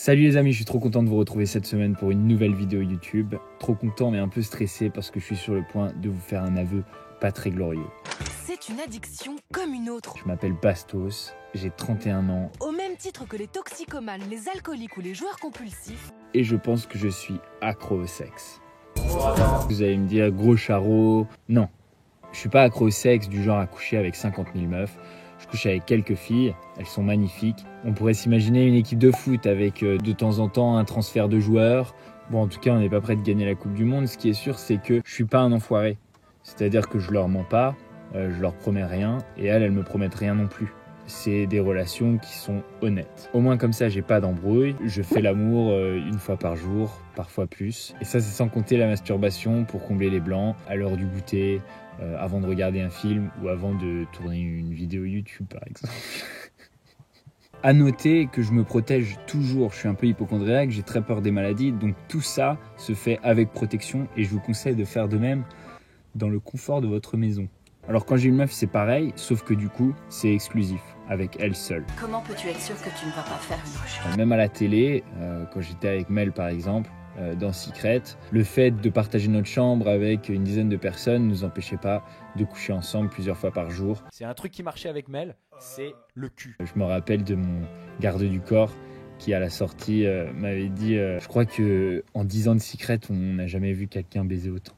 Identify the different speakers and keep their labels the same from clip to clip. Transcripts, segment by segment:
Speaker 1: Salut les amis, je suis trop content de vous retrouver cette semaine pour une nouvelle vidéo YouTube. Trop content mais un peu stressé parce que je suis sur le point de vous faire un aveu pas très glorieux.
Speaker 2: C'est une addiction comme une autre.
Speaker 1: Je m'appelle Bastos, j'ai 31 ans
Speaker 2: Au même titre que les toxicomanes, les alcooliques ou les joueurs compulsifs.
Speaker 1: et je pense que je suis accro au sexe. Vous allez me dire gros charreau. Non, je suis pas accro au sexe du genre à coucher avec 50 000 meufs. Je couche avec quelques filles, elles sont magnifiques. On pourrait s'imaginer une équipe de foot avec de temps en temps un transfert de joueurs. Bon, en tout cas, on n'est pas prêt de gagner la Coupe du Monde. Ce qui est sûr, c'est que je suis pas un enfoiré. C'est-à-dire que je leur mens pas, je leur promets rien et elles me promettent rien non plus. C'est des relations qui sont honnêtes. Au moins comme ça, j'ai pas d'embrouille. Je fais l'amour une fois par jour, parfois plus. Et ça, c'est sans compter la masturbation pour combler les blancs, à l'heure du goûter, avant de regarder un film ou avant de tourner une vidéo YouTube, par exemple. À noter que je me protège toujours. Je suis un peu hypocondriaque, j'ai très peur des maladies. Donc tout ça se fait avec protection et je vous conseille de faire de même dans le confort de votre maison. Alors quand j'ai une meuf, c'est pareil, sauf que du coup, c'est exclusif, avec elle seule.
Speaker 2: Comment peux-tu être sûr que tu ne vas pas faire une recherche?
Speaker 1: Même à la télé, quand j'étais avec Mel par exemple, dans Secret, le fait de partager notre chambre avec une dizaine de personnes ne nous empêchait pas de coucher ensemble plusieurs fois par jour.
Speaker 3: C'est un truc qui marchait avec Mel, c'est le cul.
Speaker 1: Je me rappelle de mon garde du corps qui à la sortie m'avait dit je crois que en 10 ans de Secret, on n'a jamais vu quelqu'un baiser autant.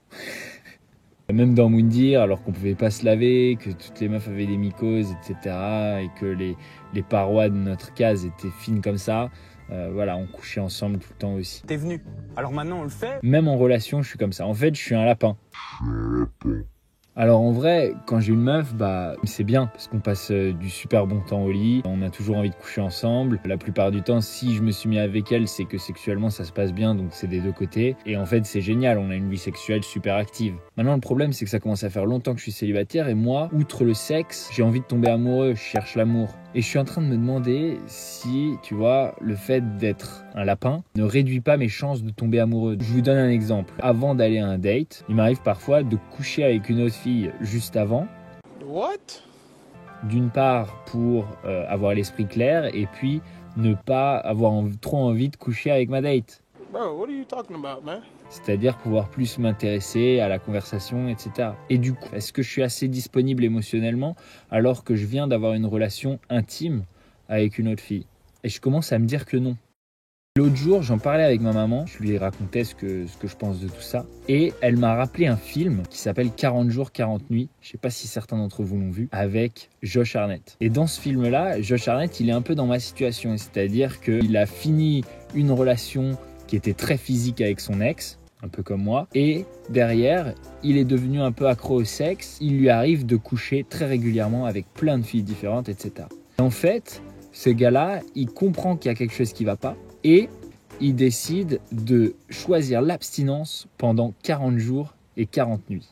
Speaker 1: Même dans Moundir, alors qu'on pouvait pas se laver, que toutes les meufs avaient des mycoses, etc. et que les parois de notre case étaient fines comme ça, voilà, on couchait ensemble tout le temps aussi.
Speaker 4: T'es venu, alors maintenant on le fait.
Speaker 1: Même en relation, je suis comme ça. En fait, je suis un lapin. Alors en vrai, quand j'ai une meuf, bah c'est bien parce qu'on passe du super bon temps au lit. On a toujours envie de coucher ensemble. La plupart du temps, si je me suis mis avec elle, c'est que sexuellement ça se passe bien, donc c'est des deux côtés. Et en fait, c'est génial, on a une vie sexuelle super active. Maintenant, le problème, c'est que ça commence à faire longtemps que je suis célibataire et moi, outre le sexe, j'ai envie de tomber amoureux, je cherche l'amour. Et je suis en train de me demander si, tu vois, le fait d'être un lapin ne réduit pas mes chances de tomber amoureux. Je vous donne un exemple. Avant d'aller à un date, il m'arrive parfois de coucher avec une autre fille juste avant.
Speaker 4: What?
Speaker 1: D'une part pour avoir l'esprit clair et puis ne pas avoir trop envie de coucher avec ma date.
Speaker 4: Bro, what are you talking about, man?
Speaker 1: C'est-à-dire pouvoir plus m'intéresser à la conversation, etc. Et du coup, est-ce que je suis assez disponible émotionnellement alors que je viens d'avoir une relation intime avec une autre fille? Et je commence à me dire que non. L'autre jour, j'en parlais avec ma maman, je lui racontais ce que je pense de tout ça. Et elle m'a rappelé un film qui s'appelle 40 jours, 40 nuits. Je sais pas si certains d'entre vous l'ont vu, avec Josh Hartnett. Et dans ce film-là, Josh Hartnett, il est un peu dans ma situation. C'est-à-dire qu'il a fini une relation qui était très physique avec son ex, un peu comme moi. Et derrière, il est devenu un peu accro au sexe. Il lui arrive de coucher très régulièrement avec plein de filles différentes, etc. Et en fait, ce gars-là, il comprend qu'il y a quelque chose qui ne va pas. Et il décide de choisir l'abstinence pendant 40 jours et 40 nuits.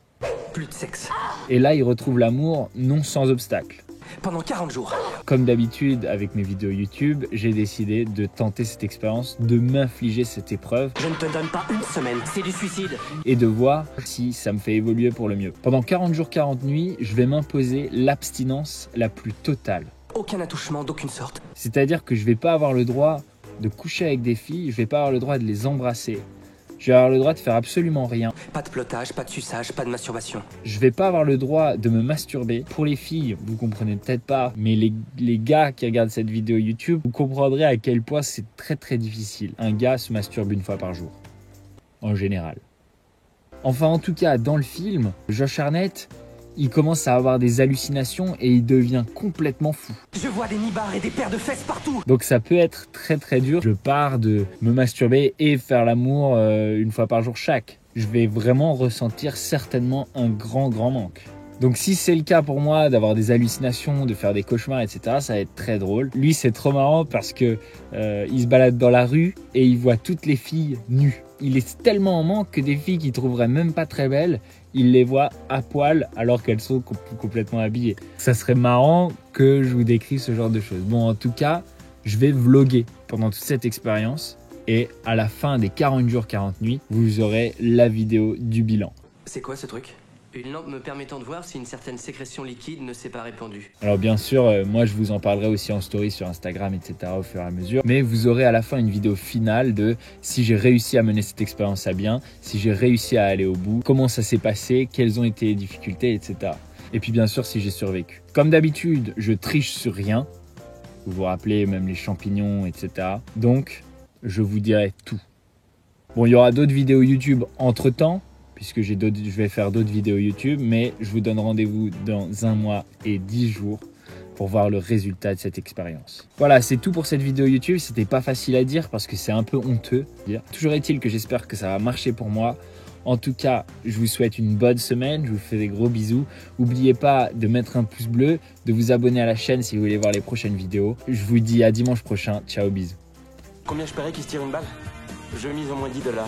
Speaker 5: Plus de sexe.
Speaker 1: Et là, il retrouve l'amour non sans obstacle.
Speaker 5: Pendant 40 jours.
Speaker 1: Comme d'habitude avec mes vidéos YouTube, j'ai décidé de tenter cette expérience, de m'infliger cette épreuve
Speaker 5: Je ne te donne pas une semaine, c'est du suicide.
Speaker 1: et de voir si ça me fait évoluer pour le mieux. Pendant 40 jours, 40 nuits, je vais m'imposer l'abstinence la plus totale.
Speaker 5: Aucun attouchement d'aucune sorte.
Speaker 1: C'est-à-dire que je vais pas avoir le droit de coucher avec des filles, je vais pas avoir le droit de les embrasser. Je vais avoir le droit de faire absolument rien.
Speaker 5: Pas de flottage, pas de suçage, pas de masturbation.
Speaker 1: Je vais pas avoir le droit de me masturber. Pour les filles, vous comprenez peut-être pas, mais les gars qui regardent cette vidéo YouTube, vous comprendrez à quel point c'est très très difficile. Un gars se masturbe une fois par jour, en général. Enfin, en tout cas, dans le film, Josh Hartnett, il commence à avoir des hallucinations et il devient complètement fou.
Speaker 5: Je vois des nibards et des paires de fesses partout.
Speaker 1: Donc ça peut être très très dur. Je pars de me masturber et faire l'amour une fois par jour chaque. Je vais vraiment ressentir certainement un grand manque. Donc si c'est le cas pour moi d'avoir des hallucinations, de faire des cauchemars, etc., ça va être très drôle. Lui, c'est trop marrant parce que il se balade dans la rue et il voit toutes les filles nues. Il est tellement en manque que des filles qu'il trouverait même pas très belles, il les voit à poil alors qu'elles sont complètement habillées. Ça serait marrant que je vous décrive ce genre de choses. Bon, en tout cas, je vais vlogger pendant toute cette expérience et à la fin des 40 jours, 40 nuits, vous aurez la vidéo du bilan.
Speaker 5: C'est quoi ce truc? Une lampe me permettant de voir si une certaine sécrétion liquide ne s'est pas répandue.
Speaker 1: Alors bien sûr, moi je vous en parlerai aussi en story sur Instagram, etc. au fur et à mesure. Mais vous aurez à la fin une vidéo finale de si j'ai réussi à mener cette expérience à bien, si j'ai réussi à aller au bout, comment ça s'est passé, quelles ont été les difficultés, etc. Et puis bien sûr si j'ai survécu. Comme d'habitude, je triche sur rien. Vous vous rappelez, même les champignons, etc. Donc, je vous dirai tout. Bon, il y aura d'autres vidéos YouTube entre-temps, puisque je vais faire d'autres vidéos YouTube, mais je vous donne rendez-vous dans 1 mois et 10 jours pour voir le résultat de cette expérience. Voilà, c'est tout pour cette vidéo YouTube. C'était pas facile à dire parce que c'est un peu honteux. Toujours est-il que j'espère que ça va marcher pour moi. En tout cas, je vous souhaite une bonne semaine. Je vous fais des gros bisous. N'oubliez pas de mettre un pouce bleu, de vous abonner à la chaîne si vous voulez voir les prochaines vidéos. Je vous dis à dimanche prochain. Ciao, bisous.
Speaker 5: Combien je paierais qu'il se tire une balle? Je mise au moins $10.